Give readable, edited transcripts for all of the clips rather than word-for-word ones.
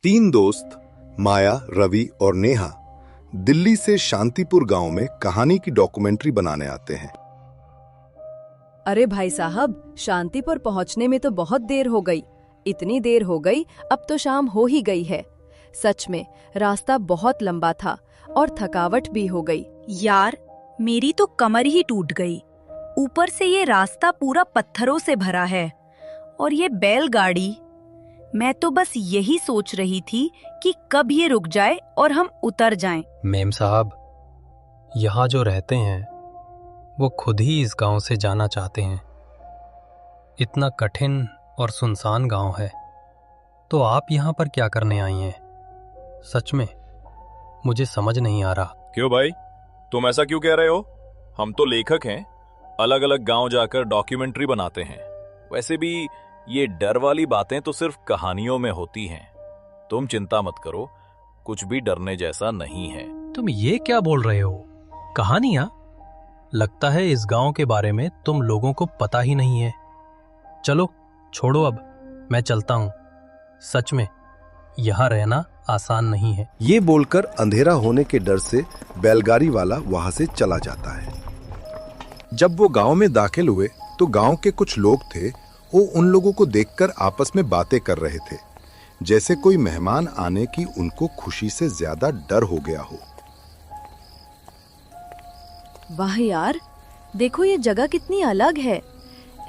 तीन दोस्त माया, रवि और नेहा दिल्ली से शांतिपुर गांव में कहानी की डॉक्यूमेंट्री बनाने आते हैं। अरे भाई साहब, शांतिपुर पहुंचने में तो बहुत देर हो गई। इतनी देर हो गई, अब तो शाम हो ही गई है। सच में रास्ता बहुत लंबा था और थकावट भी हो गई। यार, मेरी तो कमर ही टूट गई। ऊपर से ये रास्ता पूरा पत्थरों से भरा है और ये बैलगाड़ी। मैं तो बस यही सोच रही थी कि कब ये रुक जाए और हम उतर जाएं। मेम साहब, यहाँ जो रहते हैं वो खुद ही इस गांव से जाना चाहते हैं। इतना कठिन और सुनसान गांव है, तो आप यहाँ पर क्या करने आई हैं? सच में मुझे समझ नहीं आ रहा। क्यों भाई, तुम ऐसा क्यों कह रहे हो? हम तो लेखक हैं, अलग अलग गांव जाकर डॉक्यूमेंट्री बनाते हैं। वैसे भी ये डर वाली बातें तो सिर्फ कहानियों में होती हैं। तुम चिंता मत करो, कुछ भी डरने जैसा नहीं है। तुम ये क्या बोल रहे हो? कहानियां? लगता है इस गांव के बारे में तुम लोगों को पता ही नहीं है। चलो छोड़ो, अब मैं चलता हूँ। सच में यहाँ रहना आसान नहीं है। ये बोलकर अंधेरा होने के डर से बैलगाड़ी वाला वहां से चला जाता है। जब वो गांव में दाखिल हुए तो गांव के कुछ लोग थे, वो उन लोगों को देखकर आपस में बातें कर रहे थे, जैसे कोई मेहमान आने की उनको खुशी से ज्यादा डर हो गया हो। वाह यार, देखो ये जगह कितनी अलग है।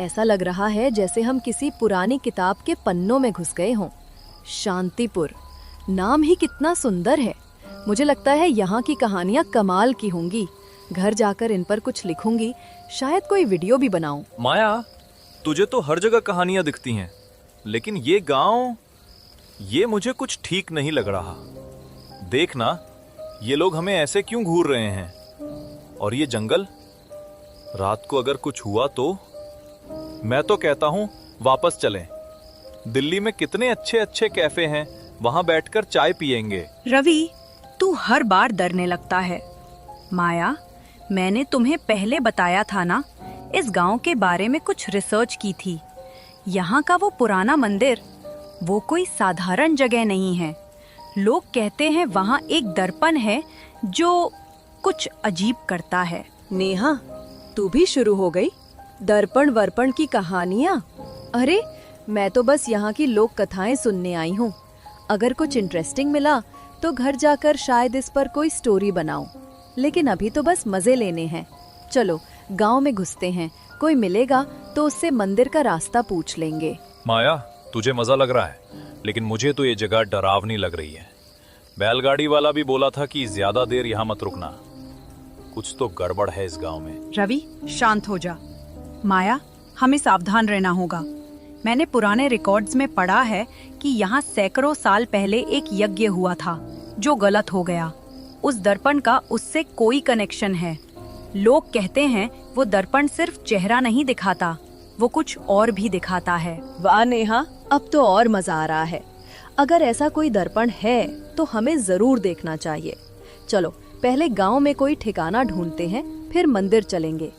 ऐसा लग रहा है जैसे हम किसी पुरानी किताब के पन्नों में घुस गए हों। शांतिपुर, नाम ही कितना सुंदर है। मुझे लगता है यहाँ की कहानियाँ कमाल की होंगी। घर जाकर इन पर कुछ लिखूंगी, शायद कोई वीडियो भी बनाऊं। माया, तुझे तो हर जगह कहानियां दिखती हैं, लेकिन ये गांव, ये मुझे कुछ ठीक नहीं लग रहा। देखना, ये लोग हमें ऐसे क्यों घूर रहे हैं? और ये जंगल, रात को अगर कुछ हुआ तो? मैं तो कहता हूं वापस चलें। दिल्ली में कितने अच्छे अच्छे कैफे हैं, वहां बैठकर चाय पिएंगे। रवि, तू हर बार डरने लगता है। माया, मैंने तुम्हें पहले बताया था ना, इस गांव के बारे में कुछ रिसर्च की थी। यहाँ का वो पुराना मंदिर, वो कोई साधारण जगह नहीं है। लोग कहते हैं वहाँ एक दर्पण है जो कुछ अजीब करता है। नेहा, तू भी शुरू हो गई? दर्पण वर्पण की कहानियाँ? अरे, मैं तो बस यहाँ की लोक कथाएं सुनने आई हूँ। अगर कुछ इंटरेस्टिंग मिला तो घर जाकर शायद इस पर कोई स्टोरी बनाऊं, लेकिन अभी तो बस मजे लेने हैं। चलो गांव में घुसते हैं, कोई मिलेगा तो उससे मंदिर का रास्ता पूछ लेंगे। माया, तुझे मजा लग रहा है, लेकिन मुझे तो ये जगह डरावनी लग रही है। बैलगाड़ी वाला भी बोला था कि ज्यादा देर यहाँ मत रुकना। कुछ तो गड़बड़ है इस गांव में। रवि, शांत हो जा। माया, हमें सावधान रहना होगा। मैंने पुराने रिकॉर्ड्स में पढ़ा है कि यहाँ सैकड़ों साल पहले एक यज्ञ हुआ था जो गलत हो गया। उस दर्पण का उससे कोई कनेक्शन है। लोग कहते हैं वो दर्पण सिर्फ चेहरा नहीं दिखाता, वो कुछ और भी दिखाता है। वाह नेहा, अब तो और मजा आ रहा है। अगर ऐसा कोई दर्पण है तो हमें जरूर देखना चाहिए। चलो पहले गांव में कोई ठिकाना ढूंढते हैं, फिर मंदिर चलेंगे।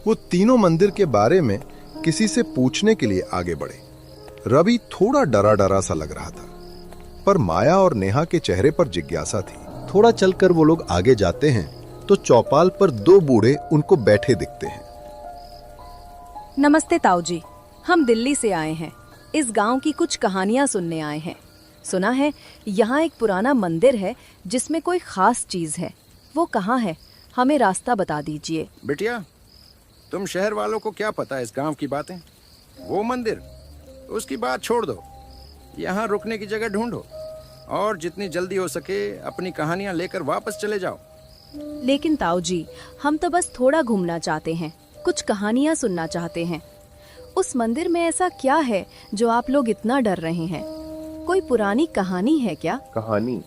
वो तीनों मंदिर के बारे में किसी से पूछने के लिए आगे बढ़े। रवि थोड़ा डरा डरा सा लग रहा था, पर माया और नेहा के चेहरे पर जिज्ञासा थी। थोड़ा चलकर वो लोग आगे जाते हैं तो चौपाल पर दो बूढ़े उनको बैठे दिखते हैं। नमस्ते ताऊ जी, हम दिल्ली से आए हैं। इस गांव की कुछ कहानियां सुनने आए हैं। सुना है यहाँ एक पुराना मंदिर है जिसमें कोई खास चीज है। वो कहाँ है? हमें रास्ता बता दीजिए। बिटिया, तुम शहर वालों को क्या पता है इस गांव की बातें? वो मंदिर, उसकी बात छोड़ दो। यहाँ रुकने की जगह ढूंढो और जितनी जल्दी हो सके अपनी कहानियाँ लेकर वापस चले जाओ। लेकिन ताऊ जी, हम तो बस थोड़ा घूमना चाहते हैं, कुछ कहानियाँ सुनना चाहते हैं। उस मंदिर में ऐसा क्या है जो आप लोग इतना डर रहे हैं? कोई पुरानी कहानी है क्या? कहानी?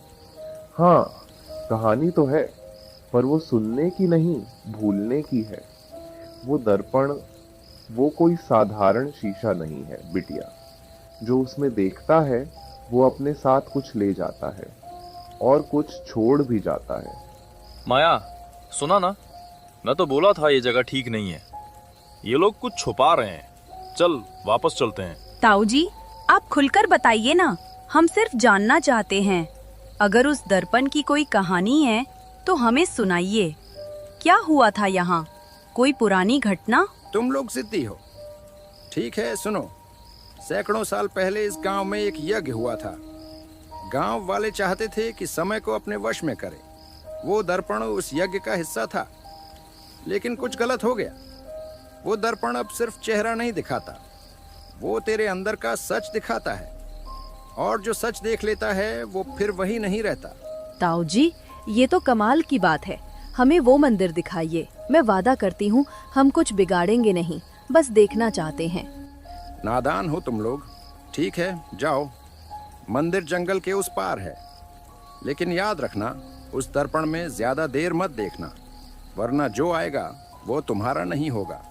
हाँ, कहानी तो है, पर वो सुनने की नहीं, भूलने की है। वो दर्पण, वो कोई साधारण शीशा नहीं है बिटिया। जो उसमें देखता है वो अपने साथ कुछ ले जाता है और कुछ छोड़ भी जाता है। माया, सुना ना, मैं तो बोला था ये जगह ठीक नहीं है। ये लोग कुछ छुपा रहे हैं। चल वापस चलते हैं। ताऊ जी, आप खुलकर बताइए ना, हम सिर्फ जानना चाहते हैं। अगर उस दर्पण की कोई कहानी है तो हमें सुनाइए। क्या हुआ था यहाँ? कोई पुरानी घटना? तुम लोग जिद्दी हो। ठीक है, सुनो। सैकड़ों साल पहले इस गांव में एक यज्ञ हुआ था। गांव वाले चाहते थे कि समय को अपने वश में करें। वो दर्पण उस यज्ञ का हिस्सा था, लेकिन कुछ गलत हो गया। वो दर्पण अब सिर्फ चेहरा नहीं दिखाता, वो तेरे अंदर का सच दिखाता है। और जो सच देख लेता है वो फिर वही नहीं रहता। ताऊ जी, ये तो कमाल की बात है। हमें वो मंदिर दिखाइए। मैं वादा करती हूँ हम कुछ बिगाड़ेंगे नहीं, बस देखना चाहते हैं। नादान हो तुम लोग। ठीक है, जाओ। मंदिर जंगल के उस पार है, लेकिन याद रखना उस दर्पण में ज्यादा देर मत देखना, वरना जो आएगा वो तुम्हारा नहीं होगा।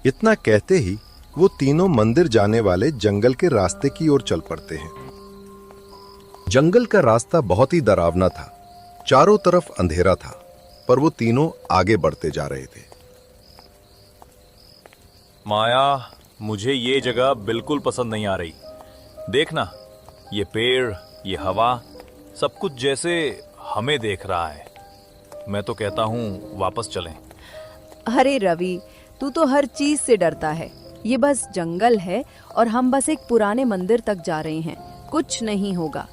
इतना कहते ही वो तीनों मंदिर जाने वाले जंगल के रास्ते की ओर चल पड़ते हैं। जंगल का रास्ता बहुत ही डरावना था। चारों तरफ अंधेरा था, पर वो तीनों आगे बढ़ते जा रहे थे। माया, मुझे ये जगह बिल्कुल पसंद नहीं आ रही। देखना, ये पेड़, ये हवा, सब कुछ जैसे हमें देख रहा है। मैं तो कहता हूँ वापस चलें। अरे रवि, तू तो हर चीज से डरता है। ये बस जंगल है और हम बस एक पुराने मंदिर तक जा रहे हैं। कुछ नहीं होगा।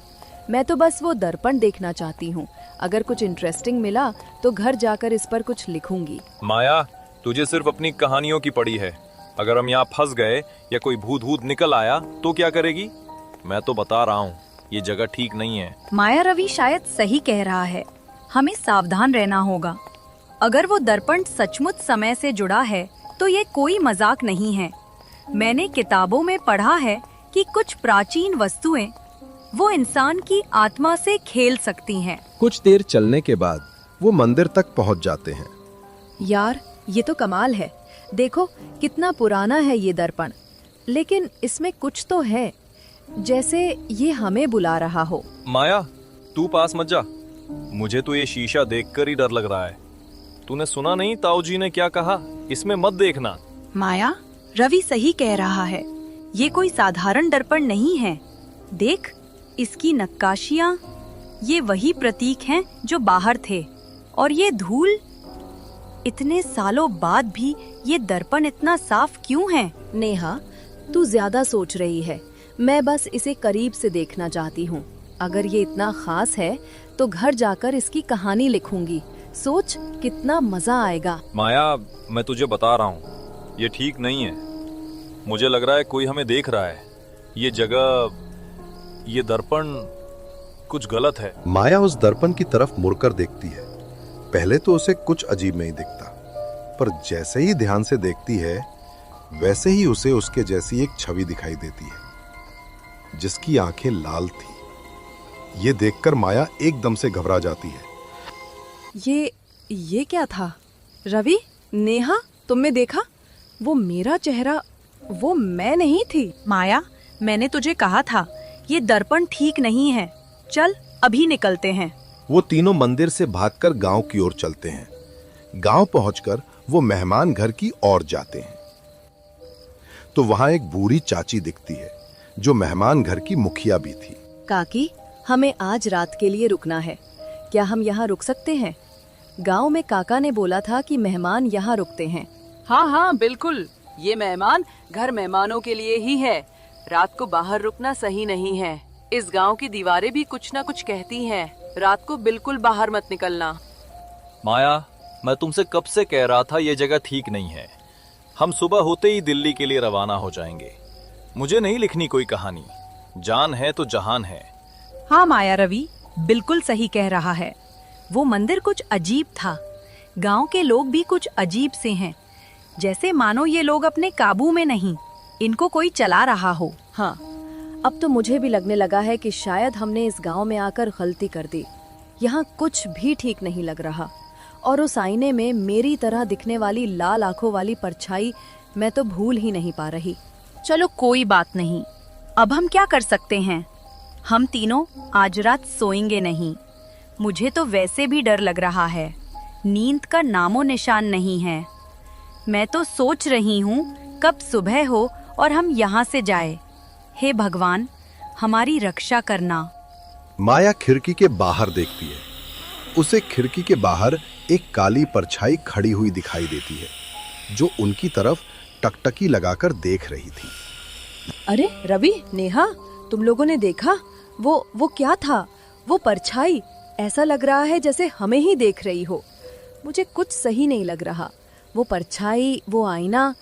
मैं तो बस वो दर्पण देखना चाहती हूँ। अगर कुछ इंटरेस्टिंग मिला तो घर जाकर इस पर कुछ लिखूंगी। माया, तुझे सिर्फ अपनी कहानियों की पड़ी है। अगर हम यहाँ फंस गए या कोई भूत भूत निकल आया तो क्या करेगी? मैं तो बता रहा हूँ, ये जगह ठीक नहीं है। माया रवि शायद सही कह रहा है। हमें सावधान रहना होगा। अगर वो दर्पण सचमुच समय से जुड़ा है तो ये कोई मजाक नहीं है। मैंने किताबों में पढ़ा है कि कुछ प्राचीन वस्तुएं वो इंसान की आत्मा से खेल सकती हैं। कुछ देर चलने के बाद वो मंदिर तक पहुंच जाते हैं। यार, ये तो कमाल है। देखो कितना पुराना है ये दर्पण, लेकिन इसमें कुछ तो है, जैसे ये हमें बुला रहा हो। माया, तू पास मत जा। मुझे तो ये शीशा देखकर ही डर लग रहा है। तूने सुना नहीं ताऊ जी ने क्या कहा? इसमें मत देखना। माया, रवि सही कह रहा है। ये कोई साधारण दर्पण नहीं है। देख, इसकी नक्काशियाँ, ये वही प्रतीक हैं जो बाहर थे। और ये धूल, इतने सालों बाद भी ये दर्पण इतना साफ क्यों है? नेहा, तू ज्यादा सोच रही है। मैं बस इसे करीब से देखना चाहती हूँ। अगर ये इतना खास है तो घर जाकर इसकी कहानी लिखूंगी। सोच कितना मजा आएगा। माया, मैं तुझे बता रहा हूँ, ये ठीक नहीं है। मुझे लग रहा है कोई हमें देख रहा है। ये जगह, ये दर्पण कुछ गलत है। माया उस दर्पण की तरफ मुड़कर देखती है। पहले तो उसे कुछ अजीब नहीं दिखता, पर जैसे ही ध्यान से देखती है वैसे ही उसे उसके जैसी एक छवि दिखाई देती है, जिसकी आंखें लाल थी। ये देखकर माया एकदम से घबरा जाती है। ये क्या था? रवि, नेहा, तुमने देखा? वो मेरा चेहरा, वो मैं नहीं थी। माया, मैंने तुझे कहा था ये दर्पण ठीक नहीं है। चल अभी निकलते हैं। वो तीनों मंदिर से भागकर गांव की ओर चलते हैं। गांव पहुंचकर वो मेहमान घर की ओर जाते हैं तो वहां एक बूढ़ी चाची दिखती है, जो मेहमान घर की मुखिया भी थी। काकी, हमें आज रात के लिए रुकना है। क्या हम यहाँ रुक सकते हैं? गांव में काका ने बोला था कि मेहमान यहाँ रुकते हैं। हाँ हाँ बिल्कुल, ये मेहमान घर मेहमानों के लिए ही है। रात को बाहर रुकना सही नहीं है। इस गांव की दीवारें भी कुछ ना कुछ कहती हैं। रात को बिल्कुल बाहर मत निकलना। माया, मैं तुमसे कब से कह रहा था ये जगह ठीक नहीं है। हम सुबह होते ही दिल्ली के लिए रवाना हो जाएंगे। मुझे नहीं लिखनी कोई कहानी। जान है तो जहान है। हाँ माया रवि, बिल्कुल सही कह रहा है। वो मंदिर कुछ अजीब था। गांव के लोग भी कुछ अजीब से हैं, जैसे मानो ये लोग अपने काबू में नहीं, इनको कोई चला रहा हो। हाँ, अब तो मुझे भी लगने लगा है कि शायद हमने इस गांव में आकर गलती कर दी। यहाँ कुछ भी ठीक नहीं लग रहा। और उस आईने में मेरी तरह दिखने वाली लाल आंखों वाली परछाई मैं तो भूल ही नहीं पा रही। चलो कोई बात नहीं, अब हम क्या कर सकते हैं? हम तीनों आज रात सोएंगे नहीं। मुझे तो वैसे भी डर लग रहा है। नींद का नामो निशान नहीं है। मैं तो सोच रही हूँ कब सुबह हो और हम यहाँ से जाए। हे भगवान, हमारी रक्षा करना। माया खिड़की के बाहर देखती है। उसे खिड़की के बाहर एक काली परछाई खड़ी हुई दिखाई देती है, जो उनकी तरफ टकटकी लगाकर देख रही थी। अरे रवि, नेहा, तुम लोगों ने देखा? वो क्या था? वो परछाई ऐसा लग रहा है जैसे हमें ही देख रही हो। मुझे कुछ सही नहीं लग रहा। वो परछाई, वो आईना,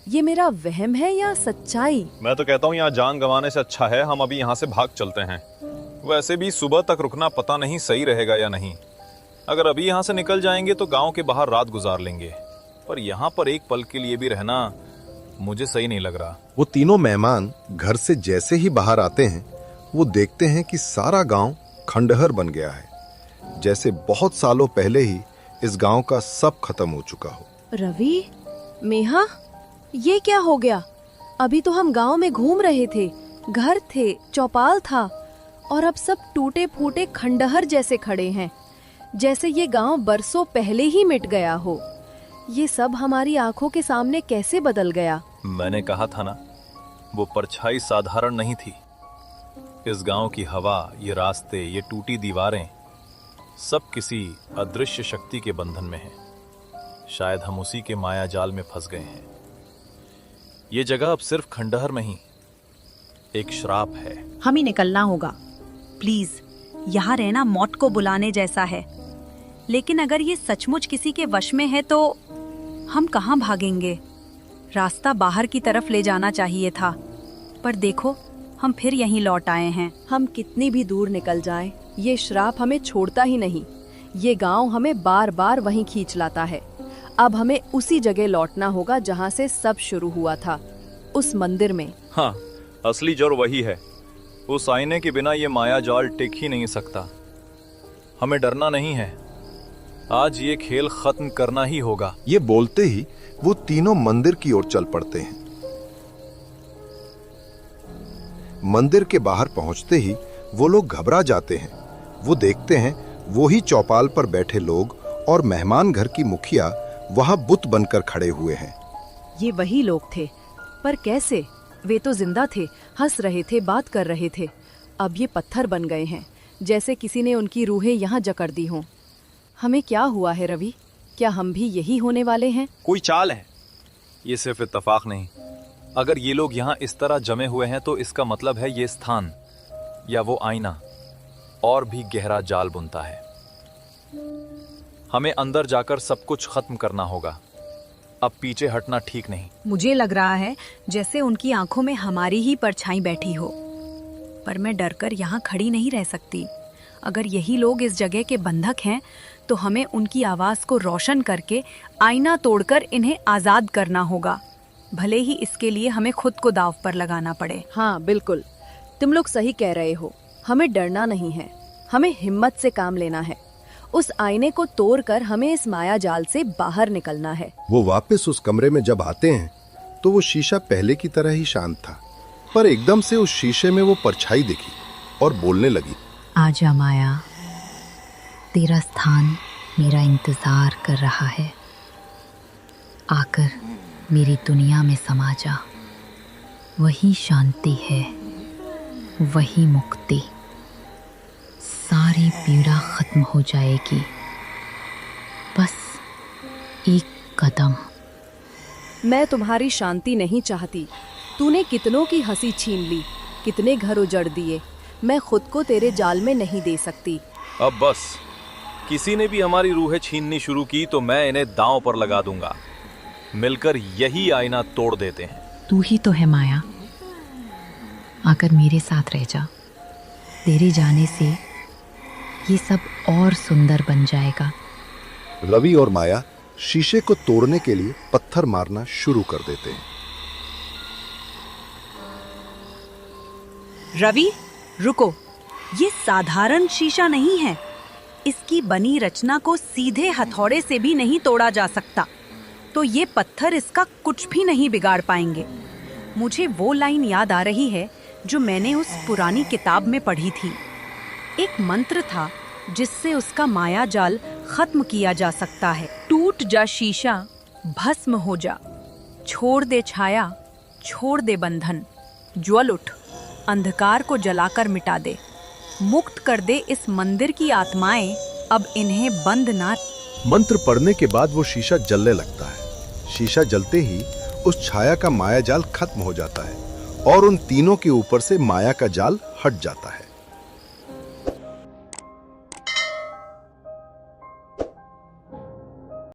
ये मेरा वहम है या सच्चाई? मैं तो कहता हूँ यहाँ जान गंवाने से अच्छा है हम अभी यहाँ से भाग चलते हैं। वैसे भी सुबह तक रुकना पता नहीं सही रहेगा या नहीं। अगर अभी यहाँ से निकल जाएंगे तो गांव के बाहर रात गुजार लेंगे, पर यहाँ पर एक पल के लिए भी रहना मुझे सही नहीं लग रहा। वो तीनों मेहमान घर से जैसे ही बाहर आते हैं, वो देखते हैं कि सारा गांव खंडहर बन गया है, जैसे बहुत सालों पहले ही इस गांव का सब खत्म हो चुका हो। रवि, मेहा, ये क्या हो गया? अभी तो हम गांव में घूम रहे थे, घर थे, चौपाल था, और अब सब टूटे फूटे खंडहर जैसे खड़े हैं, जैसे ये गांव बरसों पहले ही मिट गया हो। ये सब हमारी आंखों के सामने कैसे बदल गया? मैंने कहा था ना, वो परछाई साधारण नहीं थी। इस गांव की हवा, ये रास्ते, ये टूटी दीवारें, सब किसी अदृश्य शक्ति के बंधन में हैं। शायद हम उसी के माया जाल में फंस गए हैं। ये जगह अब सिर्फ खंडहर नहीं, एक श्राप है। हमें निकलना होगा। प्लीज, यहाँ रहना मौत को बुलाने जैसा है। लेकिन अगर ये सचमुच किसी के वश में है तो हम कहाँ भागेंगे? रास्ता बाहर की तरफ ले जाना चाहिए था, पर देखो हम फिर यहीं लौट आए हैं। हम कितनी भी दूर निकल जाएं, ये श्राप हमें छोड़ता ही नहीं। ये गांव हमें बार बार वहीं खींच लाता है। अब हमें उसी जगह लौटना होगा जहाँ से सब शुरू हुआ था, उस मंदिर में। हाँ, असली जड़ वही है। उस आईने के बिना ये माया जाल टिक ही नहीं सकता। हमें डरना नहीं है, आज ये खेल खत्म करना ही होगा। ये बोलते ही वो तीनों मंदिर की ओर चल पड़ते हैं। मंदिर के बाहर पहुंचते ही वो लोग घबरा जाते हैं। वो देखते हैं वो ही चौपाल पर बैठे लोग और मेहमान घर की मुखिया वहां बुत बनकर खड़े हुए हैं। ये वही लोग थे, पर कैसे? वे तो जिंदा थे, हंस रहे थे, बात कर रहे थे। अब ये पत्थर बन गए हैं, जैसे किसी ने उनकी रूहें यहाँ जकड़ दी हों। हमें क्या हुआ है रवि? क्या हम भी यही होने वाले हैं? कोई चाल है, ये सिर्फ इत्तेफाक नहीं। अगर ये लोग यहाँ इस तरह जमे हुए हैं तो इसका मतलब है ये स्थान या वो आईना और भी गहरा जाल बुनता है। हमें अंदर जाकर सब कुछ खत्म करना होगा। अब पीछे हटना ठीक नहीं। मुझे लग रहा है जैसे उनकी आंखों में हमारी ही परछाई बैठी हो, पर मैं डरकर यहाँ खड़ी नहीं रह सकती। अगर यही लोग इस जगह के बंधक हैं तो हमें उनकी आवाज को रोशन करके आईना तोड़कर इन्हें आजाद करना होगा, भले ही इसके लिए हमें खुद को दांव पर लगाना पड़े। हाँ बिल्कुल, तुम लोग सही कह रहे हो। हमें डरना नहीं है, हमें हिम्मत से काम लेना है। उस आईने को तोड़कर हमें इस माया जाल से बाहर निकलना है। वो वापस उस कमरे में जब आते हैं तो वो शीशा पहले की तरह ही शांत था, पर एकदम से उस शीशे में वो परछाई दिखी और बोलने लगी। आजा माया, तेरा स्थान मेरा इंतजार कर रहा है। आकर मेरी दुनिया में समा जा। वही शांति है, वही मुक्ति। सारी पीड़ा खत्म हो जाएगी। बस एक कदम। मैं तुम्हारी शांति नहीं चाहती। तूने कितनों की हंसी छीन ली, कितने घर उजड़ दिए। मैं खुद को तेरे जाल में नहीं दे सकती। अब बस, किसी ने भी हमारी रूहें छीननी शुरू की तो मैं इन्हें दांव पर लगा दूंगा। मिलकर यही आईना तोड़ देते हैं। तू ही तो है माया, आकर मेरे साथ रह जा। तेरे जाने से ये सब और सुंदर बन जाएगा। रवि और माया शीशे को तोड़ने के लिए पत्थर मारना शुरू कर देते हैं। रवि, रुको, ये साधारण शीशा नहीं है। इसकी बनी रचना को सीधे हथौड़े से भी नहीं तोड़ा जा सकता, तो ये पत्थर इसका कुछ भी नहीं बिगाड़ पाएंगे। मुझे वो लाइन याद आ रही है जो मैंने उस पुरानी किताब में पढ़ी थी। एक मंत्र था जिससे उसका माया जाल खत्म किया जा सकता है। टूट जा शीशा, भस्म हो जा, छोड़ दे छाया, छोड़ दे बंधन, ज्वल उठ, अंधकार को जलाकर मिटा दे, मुक्त कर दे इस मंदिर की आत्माएं, अब इन्हें बंद ना। मंत्र पढ़ने के बाद वो शीशा जलने लगता है। शीशा जलते ही उस छाया का माया जाल खत्म हो जाता है और उन तीनों के ऊपर से माया का जाल हट जाता है।